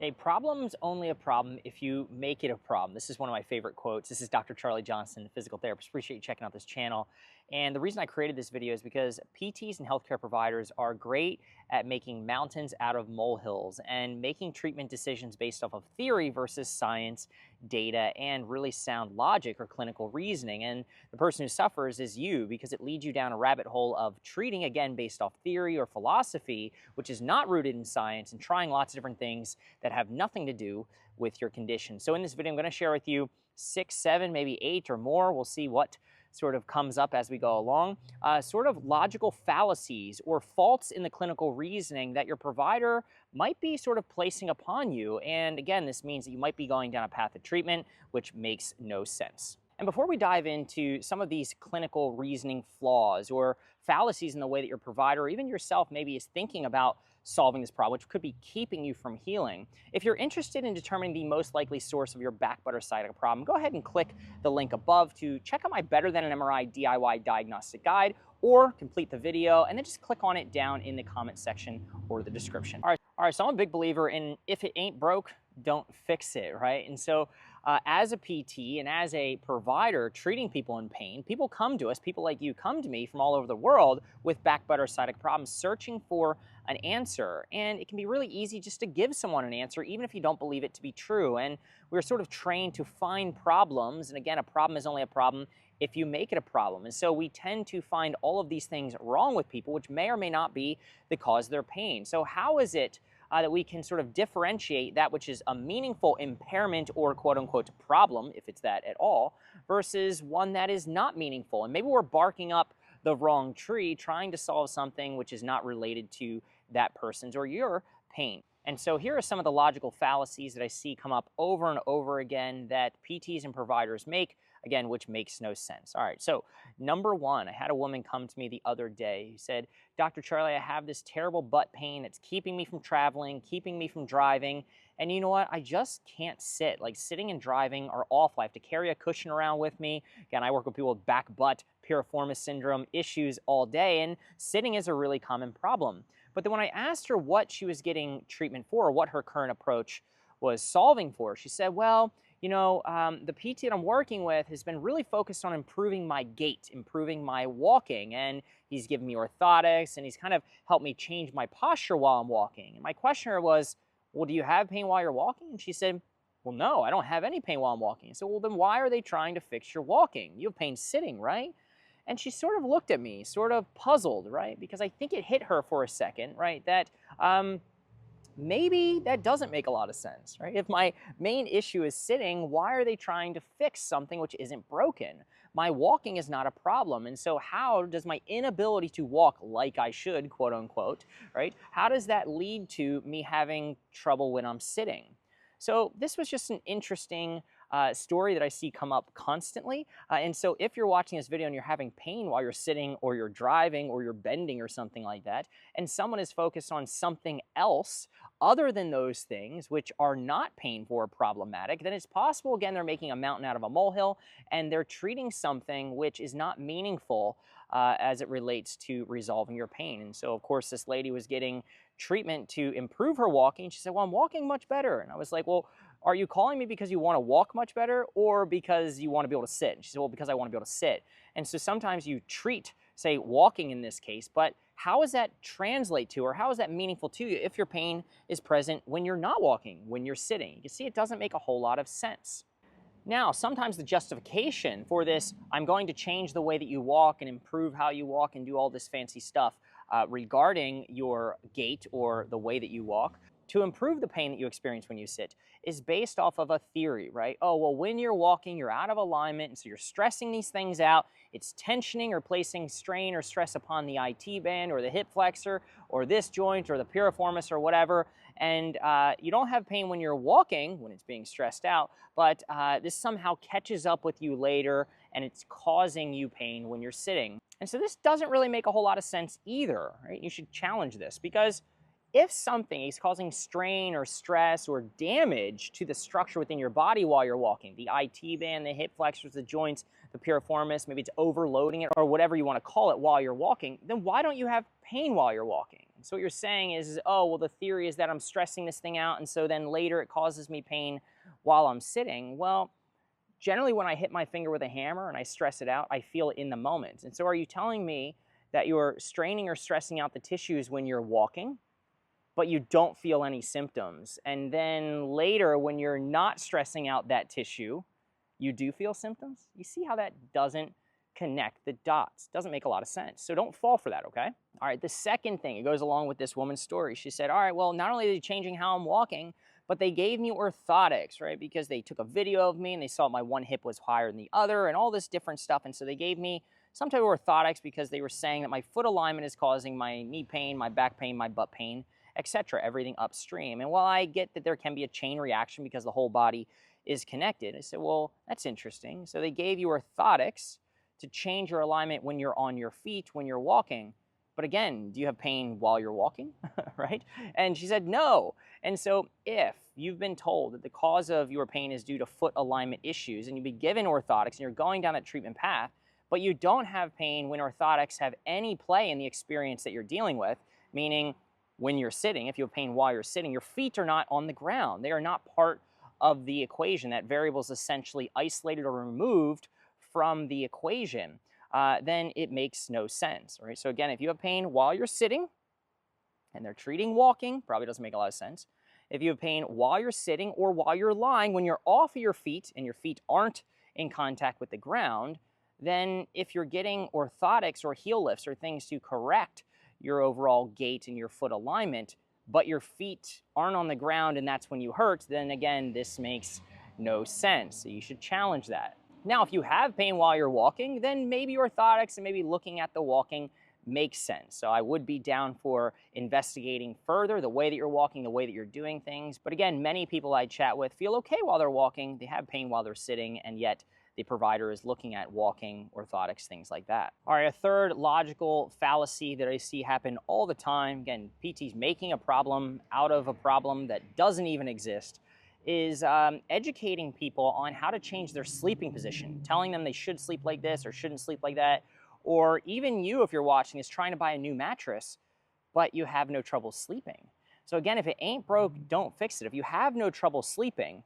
A problem's only a problem if you make it a problem. This is one of my favorite quotes. This is Dr. Charlie Johnson, physical therapist. Appreciate you checking out this channel. And the reason I created this video is because PTs and healthcare providers are great at making mountains out of molehills and making treatment decisions based off of theory versus science, data, and really sound logic or clinical reasoning. And the person who suffers is you, because it leads you down a rabbit hole of treating, again, based off theory or philosophy, which is not rooted in science, and trying lots of different things that have nothing to do with your condition. So in this video, I'm going to share with you 6, 7, maybe 8 or more. We'll see what sort of comes up as we go along. Sort of logical fallacies or faults in the clinical reasoning that your provider might be sort of placing upon you. And again, this means that you might be going down a path of treatment which makes no sense. And before we dive into some of these clinical reasoning flaws or fallacies in the way that your provider or even yourself maybe is thinking about solving this problem, which could be keeping you from healing, if you're interested in determining the most likely source of your back butter sciatica problem, go ahead and click the link above to check out my Better Than an MRI DIY diagnostic guide, or complete the video and then just click on it down in the comment section or the description. All right, so I'm a big believer in if it ain't broke, don't fix it, right? And so as a PT and as a provider treating people in pain, people come to us, people like you come to me from all over the world with back butter sciatica problems, searching for an answer. And it can be really easy just to give someone an answer, even if you don't believe it to be true. And we're sort of trained to find problems. And again, a problem is only a problem if you make it a problem. And so we tend to find all of these things wrong with people, which may or may not be the cause of their pain. So how is it that we can sort of differentiate that which is a meaningful impairment or quote-unquote problem, if it's that at all, versus one that is not meaningful? And maybe we're barking up the wrong tree, trying to solve something which is not related to that person's or your pain. And so here are some of the logical fallacies that I see come up over and over again that PTs and providers make, again, which makes no sense. All right, so number one, I had a woman come to me the other day who said, Dr. Charlie, I have this terrible butt pain that's keeping me from traveling, keeping me from driving, and you know what? I just can't sit. Like, sitting and driving are awful. I have to carry a cushion around with me. Again, I work with people with back, butt, Piriformis Syndrome issues all day, and sitting is a really common problem. But then when I asked her what she was getting treatment for, or what her current approach was solving for, she said, well, you know, the PT that I'm working with has been really focused on improving my gait, improving my walking, and he's given me orthotics, and he's kind of helped me change my posture while I'm walking. And my question to her was, well, do you have pain while you're walking? And she said, well, no, I don't have any pain while I'm walking. So, well, then why are they trying to fix your walking? You have pain sitting, right? And she sort of looked at me, sort of puzzled, right? Because I think it hit her for a second, right? That maybe that doesn't make a lot of sense, right? If my main issue is sitting, why are they trying to fix something which isn't broken? My walking is not a problem. And so how does my inability to walk like I should, quote unquote, right? How does that lead to me having trouble when I'm sitting? So this was just an interesting story that I see come up constantly. And so if you're watching this video and you're having pain while you're sitting or you're driving or you're bending or something like that, and someone is focused on something else other than those things which are not painful or problematic, then it's possible, again, they're making a mountain out of a molehill and they're treating something which is not meaningful as it relates to resolving your pain. And so, of course, this lady was getting treatment to improve her walking. She said, well, I'm walking much better. And I was like, well, are you calling me because you want to walk much better or because you want to be able to sit? And she said, well, because I want to be able to sit. And so sometimes you treat, say, walking in this case, but how does that translate to, or how is that meaningful to you if your pain is present when you're not walking, when you're sitting? You can see it doesn't make a whole lot of sense. Now, sometimes the justification for this, I'm going to change the way that you walk and improve how you walk and do all this fancy stuff regarding your gait or the way that you walk, to improve the pain that you experience when you sit, is based off of a theory, right? Oh, well, when you're walking, you're out of alignment, and so you're stressing these things out. It's tensioning or placing strain or stress upon the IT band or the hip flexor or this joint or the piriformis or whatever, and you don't have pain when you're walking, when it's being stressed out, but this somehow catches up with you later, and it's causing you pain when you're sitting. And so this doesn't really make a whole lot of sense either, right? You should challenge this, because if something is causing strain or stress or damage to the structure within your body while you're walking, the IT band, the hip flexors, the joints, the piriformis, maybe it's overloading it or whatever you want to call it while you're walking, then why don't you have pain while you're walking? So what you're saying is, oh, well, the theory is that I'm stressing this thing out, and so then later it causes me pain while I'm sitting. Well, generally when I hit my finger with a hammer and I stress it out, I feel it in the moment. And so are you telling me that you're straining or stressing out the tissues when you're walking, but you don't feel any symptoms? And then later, when you're not stressing out that tissue, you do feel symptoms? You see how that doesn't connect the dots? Doesn't make a lot of sense. So don't fall for that, okay? All right, the second thing, it goes along with this woman's story. She said, all right, well, not only are they changing how I'm walking, but they gave me orthotics, right? Because they took a video of me and they saw my one hip was higher than the other and all this different stuff. And so they gave me some type of orthotics because they were saying that my foot alignment is causing my knee pain, my back pain, my butt pain, etc., everything upstream. And while I get that there can be a chain reaction because the whole body is connected, I said, well, that's interesting. So they gave you orthotics to change your alignment when you're on your feet, when you're walking. But again, do you have pain while you're walking, right? And she said, no. And so if you've been told that the cause of your pain is due to foot alignment issues and you've been given orthotics and you're going down that treatment path, but you don't have pain when orthotics have any play in the experience that you're dealing with, meaning when you're sitting, if you have pain while you're sitting, your feet are not on the ground. They are not part of the equation. That variable is essentially isolated or removed from the equation. Then it makes no sense, right? So again, if you have pain while you're sitting and they're treating walking, probably doesn't make a lot of sense. If you have pain while you're sitting or while you're lying, when you're off of your feet and your feet aren't in contact with the ground, then if you're getting orthotics or heel lifts or things to correct your overall gait and your foot alignment, but your feet aren't on the ground and that's when you hurt, then again, this makes no sense. So you should challenge that. Now, if you have pain while you're walking, then maybe orthotics and maybe looking at the walking makes sense. So I would be down for investigating further the way that you're walking, the way that you're doing things. But again, many people I chat with feel okay while they're walking, they have pain while they're sitting, and yet the provider is looking at walking, orthotics, things like that. All right, a third logical fallacy that I see happen all the time, again, PT's making a problem out of a problem that doesn't even exist, is educating people on how to change their sleeping position, telling them they should sleep like this or shouldn't sleep like that. Or even you, if you're watching, is trying to buy a new mattress, but you have no trouble sleeping. So again, if it ain't broke, don't fix it. If you have no trouble sleeping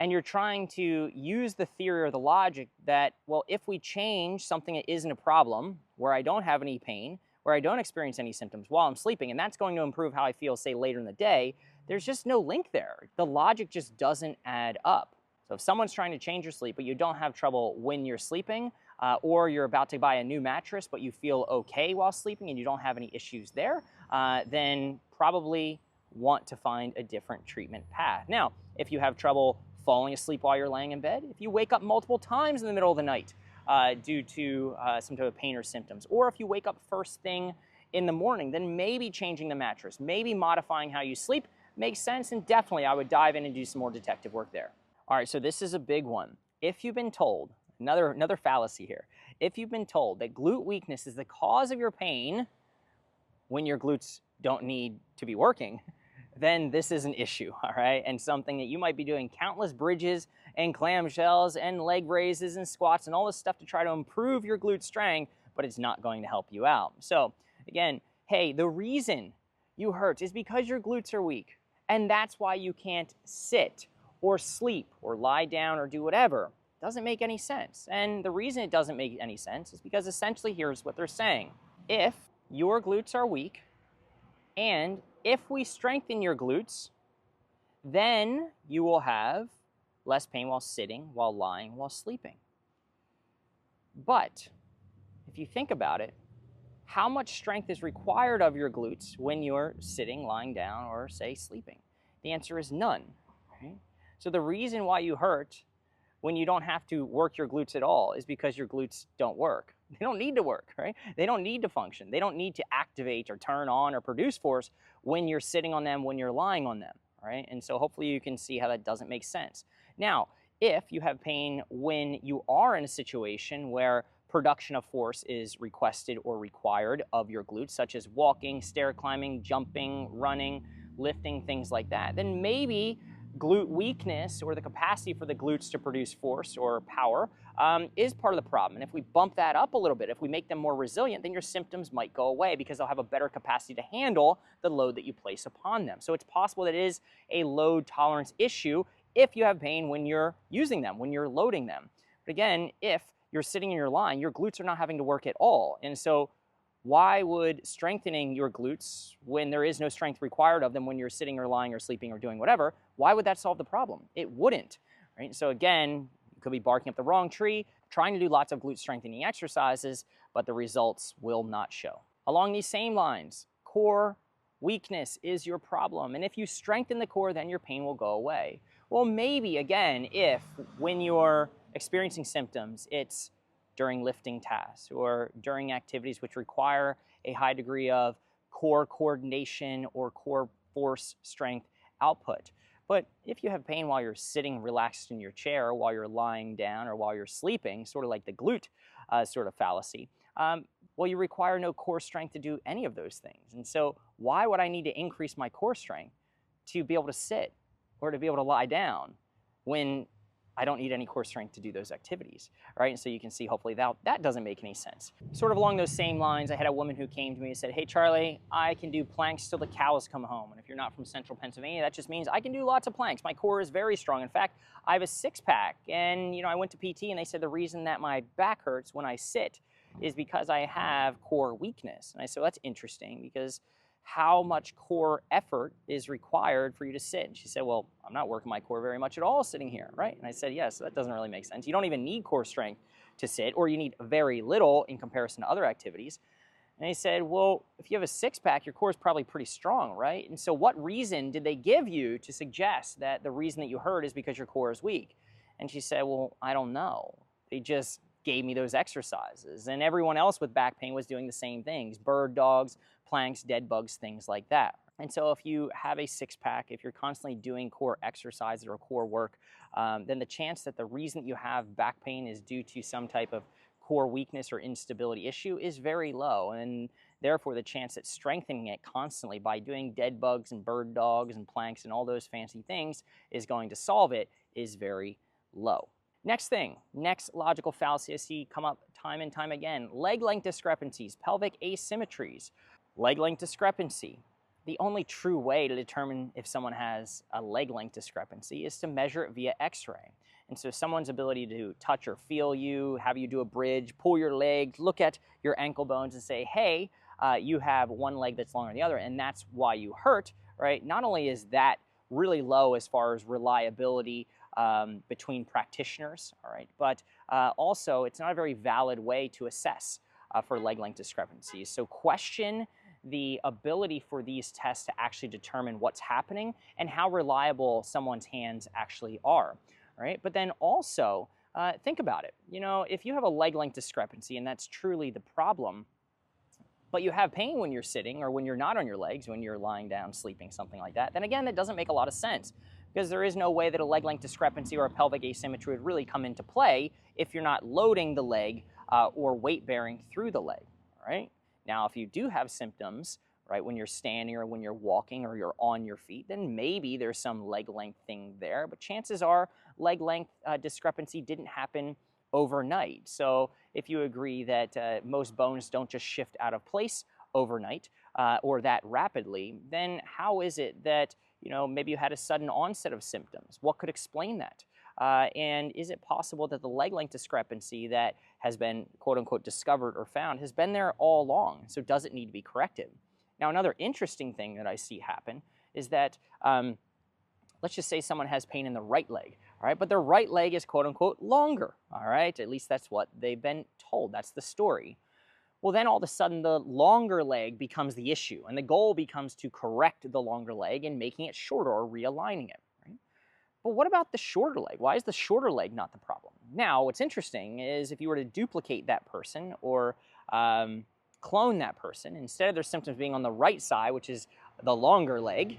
and you're trying to use the theory or the logic that, well, if we change something that isn't a problem, where I don't have any pain, where I don't experience any symptoms while I'm sleeping, and that's going to improve how I feel, say, later in the day, there's just no link there. The logic just doesn't add up. So if someone's trying to change your sleep, but you don't have trouble when you're sleeping, or you're about to buy a new mattress, but you feel okay while sleeping and you don't have any issues there, then probably want to find a different treatment path. Now, if you have trouble falling asleep while you're laying in bed, if you wake up multiple times in the middle of the night due to some type of pain or symptoms, or if you wake up first thing in the morning, then maybe changing the mattress, maybe modifying how you sleep makes sense, and definitely I would dive in and do some more detective work there. All right, so this is a big one. If you've been told, another fallacy here, if you've been told that glute weakness is the cause of your pain when your glutes don't need to be working, then this is an issue, all right? And something that you might be doing countless bridges and clamshells and leg raises and squats and all this stuff to try to improve your glute strength, but it's not going to help you out. So again, hey, the reason you hurt is because your glutes are weak, and that's why you can't sit or sleep or lie down or do whatever. Doesn't make any sense. And the reason it doesn't make any sense is because essentially here's what they're saying. If your glutes are weak, and if we strengthen your glutes, then you will have less pain while sitting, while lying, while sleeping. But if you think about it, how much strength is required of your glutes when you're sitting, lying down, or say sleeping? The answer is none. Right? So the reason why you hurt when you don't have to work your glutes at all is because your glutes don't work. They don't need to work, right? They don't need to function. They don't need to activate or turn on or produce force when you're sitting on them, when you're lying on them, right? And so hopefully you can see how that doesn't make sense. Now, if you have pain when you are in a situation where production of force is requested or required of your glutes, such as walking, stair climbing, jumping, running, lifting, things like that, then maybe glute weakness, or the capacity for the glutes to produce force or power, is part of the problem. And if we bump that up a little bit, if we make them more resilient, then your symptoms might go away because they'll have a better capacity to handle the load that you place upon them. So it's possible that it is a load tolerance issue if you have pain when you're using them, when you're loading them. But again, if you're sitting and you're lying, your glutes are not having to work at all. And so why would strengthening your glutes, when there is no strength required of them when you're sitting or lying or sleeping or doing whatever, why would that solve the problem? It wouldn't, right? So again, you could be barking up the wrong tree, trying to do lots of glute strengthening exercises, but the results will not show. Along these same lines, core weakness is your problem. And if you strengthen the core, then your pain will go away. Well, maybe again, if when you're experiencing symptoms, it's during lifting tasks or during activities which require a high degree of core coordination or core force strength output. But if you have pain while you're sitting relaxed in your chair, or while you're lying down, or while you're sleeping, sort of like the glute sort of fallacy, well, you require no core strength to do any of those things. And so why would I need to increase my core strength to be able to sit or to be able to lie down when I don't need any core strength to do those activities, right? And so you can see hopefully that doesn't make any sense. Sort of along those same lines, I had a woman who came to me and said, hey, Charlie, I can do planks till the cows come home. And if you're not from central Pennsylvania, that just means I can do lots of planks. My core is very strong. In fact, I have a six-pack. And I went to PT and they said the reason that my back hurts when I sit is because I have core weakness. And I said, well, that's interesting, because how much core effort is required for you to sit? And she said, well, I'm not working my core very much at all sitting here, right? And I said, yes, that doesn't really make sense. You don't even need core strength to sit, or you need very little in comparison to other activities. And he said, well, if you have a six-pack, your core is probably pretty strong, right? And so what reason did they give you to suggest that the reason that you hurt is because your core is weak? And she said, well, I don't know. They just gave me those exercises. And everyone else with back pain was doing the same things: bird dogs, planks, dead bugs, things like that. And so if you have a six-pack, if you're constantly doing core exercises or core work, then the chance that the reason that you have back pain is due to some type of core weakness or instability issue is very low. And therefore, the chance that strengthening it constantly by doing dead bugs and bird dogs and planks and all those fancy things is going to solve it is very low. Next thing, next logical fallacy I see come up time and time again: leg length discrepancies, pelvic asymmetries. Leg length discrepancy. The only true way to determine if someone has a leg length discrepancy is to measure it via x-ray. And so someone's ability to touch or feel you, have you do a bridge, pull your leg, look at your ankle bones and say, hey, you have one leg that's longer than the other, and that's why you hurt, right? Not only is that really low as far as reliability between practitioners, all right, but also it's not a very valid way to assess for leg length discrepancies. So question the ability for these tests to actually determine what's happening and how reliable someone's hands actually are, right? But then also think about it. If you have a leg length discrepancy and that's truly the problem, but you have pain when you're sitting or when you're not on your legs, when you're lying down, sleeping, something like that, then again, that doesn't make a lot of sense, because there is no way that a leg length discrepancy or a pelvic asymmetry would really come into play if you're not loading the leg or weight bearing through the leg, right? Now, if you do have symptoms, right, when you're standing or when you're walking or you're on your feet, then maybe there's some leg length thing there, but chances are leg length discrepancy didn't happen overnight. So if you agree that most bones don't just shift out of place overnight or that rapidly, then how is it that maybe you had a sudden onset of symptoms? What could explain that? And is it possible that the leg length discrepancy that has been quote unquote discovered or found has been there all along? So does it need to be corrected? Now, another interesting thing that I see happen is that let's just say someone has pain in the right leg, all right, but their right leg is quote unquote longer, all right? At least that's what they've been told. That's the story. Well, then all of a sudden the longer leg becomes the issue, and the goal becomes to correct the longer leg and making it shorter or realigning it, right? But what about the shorter leg? Why is the shorter leg not the problem? Now, what's interesting is if you were to duplicate that person or clone that person, instead of their symptoms being on the right side, which is the longer leg,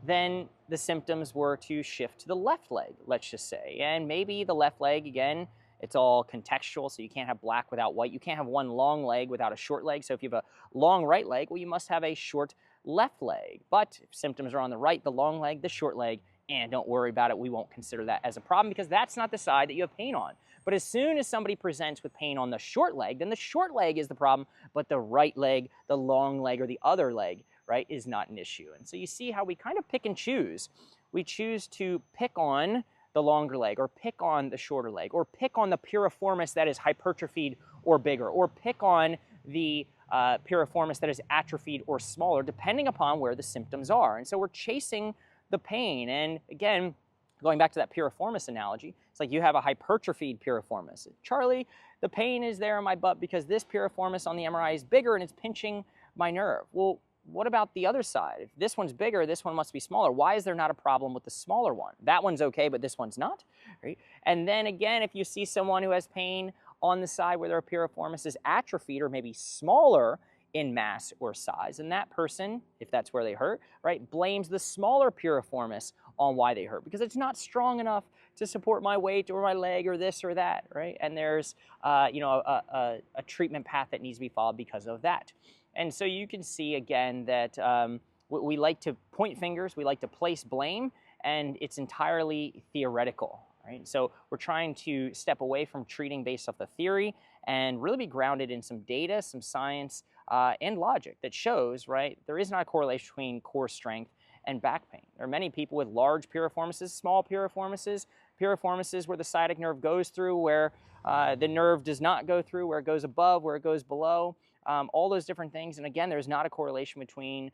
then the symptoms were to shift to the left leg, let's just say. And maybe the left leg, again, it's all contextual, so you can't have black without white. You can't have one long leg without a short leg. So if you have a long right leg, well, you must have a short left leg. But if symptoms are on the right, the long leg, the short leg, and don't worry about it, we won't consider that as a problem because that's not the side that you have pain on. But as soon as somebody presents with pain on the short leg, then the short leg is the problem, but the right leg, the long leg, or the other leg, right, is not an issue. And so you see how we kind of pick and choose. We choose to pick on the longer leg, or pick on the shorter leg, or pick on the piriformis that is hypertrophied or bigger, or pick on the piriformis that is atrophied or smaller, depending upon where the symptoms are. And so we're chasing the pain. And again, going back to that piriformis analogy, it's like you have a hypertrophied piriformis. Charlie, the pain is there in my butt because this piriformis on the MRI is bigger and it's pinching my nerve. Well, what about the other side? If this one's bigger, this one must be smaller. Why is there not a problem with the smaller one? That one's okay, but this one's not, right? And then again, if you see someone who has pain on the side where their piriformis is atrophied or maybe smaller in mass or size, and that person, if that's where they hurt, right, blames the smaller piriformis on why they hurt because it's not strong enough to support my weight or my leg or this or that, right? And there's a treatment path that needs to be followed because of that. And so you can see again that we like to point fingers, we like to place blame, and it's entirely theoretical, right? So we're trying to step away from treating based off the theory and really be grounded in some data, some science, and logic that shows, right, there is not a correlation between core strength and back pain. There are many people with large piriformises, small piriformises, piriformises where the sciatic nerve goes through, where the nerve does not go through, where it goes above, where it goes below. All those different things. And again, there's not a correlation between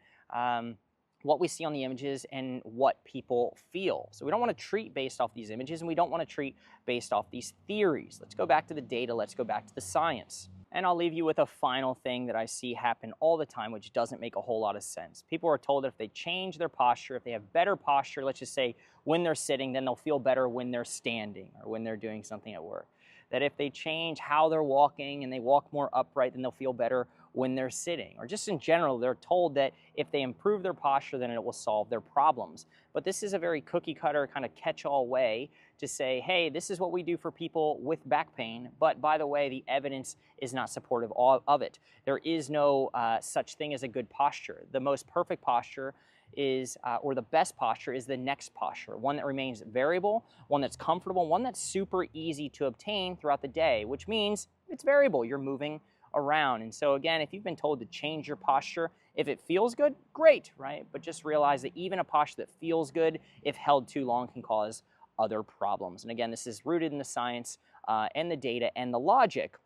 what we see on the images and what people feel. So we don't want to treat based off these images, and we don't want to treat based off these theories. Let's go back to the data. Let's go back to the science. And I'll leave you with a final thing that I see happen all the time, which doesn't make a whole lot of sense. People are told that if they change their posture, if they have better posture, let's just say when they're sitting, then they'll feel better when they're standing or when they're doing something at work. That if they change how they're walking and they walk more upright, then they'll feel better when they're sitting. Or just in general, they're told that if they improve their posture, then it will solve their problems. But this is a very cookie cutter kind of catch-all way to say, hey, this is what we do for people with back pain, but by the way, the evidence is not supportive of it. There is no such thing as a good posture. The most perfect posture is, or the best posture is the next posture, one that remains variable, one that's comfortable, one that's super easy to obtain throughout the day, which means it's variable, you're moving around. And so again, if you've been told to change your posture, if it feels good, great, right? But just realize that even a posture that feels good, if held too long, can cause other problems. And again, this is rooted in the science and the data and the logic,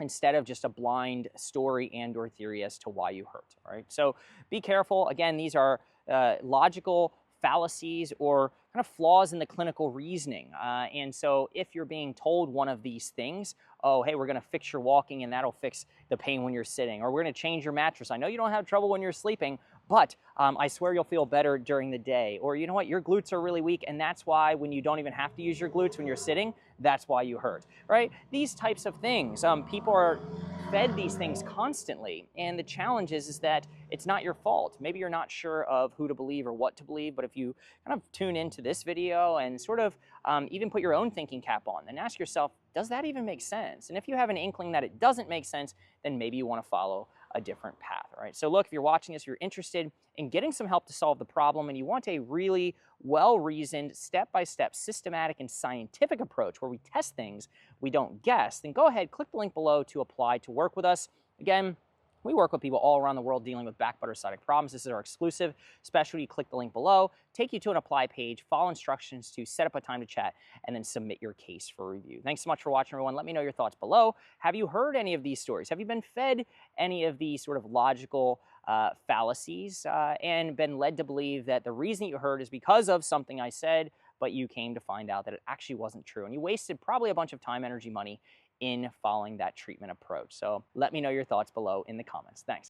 instead of just a blind story and or theory as to why you hurt, all right? So be careful. Again, these are logical fallacies or kind of flaws in the clinical reasoning. And so if you're being told one of these things, oh, hey, we're going to fix your walking and that'll fix the pain when you're sitting, or we're going to change your mattress. I know you don't have trouble when you're sleeping, but I swear you'll feel better during the day. Or you know what, your glutes are really weak and that's why when you don't even have to use your glutes when you're sitting, that's why you hurt, right? These types of things. People are fed these things constantly, and the challenge is that it's not your fault. Maybe you're not sure of who to believe or what to believe, but if you kind of tune into this video and sort of even put your own thinking cap on and ask yourself, does that even make sense? And if you have an inkling that it doesn't make sense, then maybe you want to follow a different path, all right? So look, if you're watching this, you're interested in getting some help to solve the problem, and you want a really well-reasoned, step-by-step, systematic, and scientific approach where we test things, we don't guess, then go ahead, click the link below to apply to work with us. Again, we work with people all around the world dealing with back butt or sciatic problems. This is our exclusive specialty. Click the link below, take you to an apply page, follow instructions to set up a time to chat, and then submit your case for review. Thanks so much for watching, everyone. Let me know your thoughts below. Have you heard any of these stories? Have you been fed any of these sort of logical fallacies and been led to believe that the reason you heard is because of something I said, but you came to find out that it actually wasn't true, and you wasted probably a bunch of time, energy, money in following that treatment approach? So let me know your thoughts below in the comments. Thanks.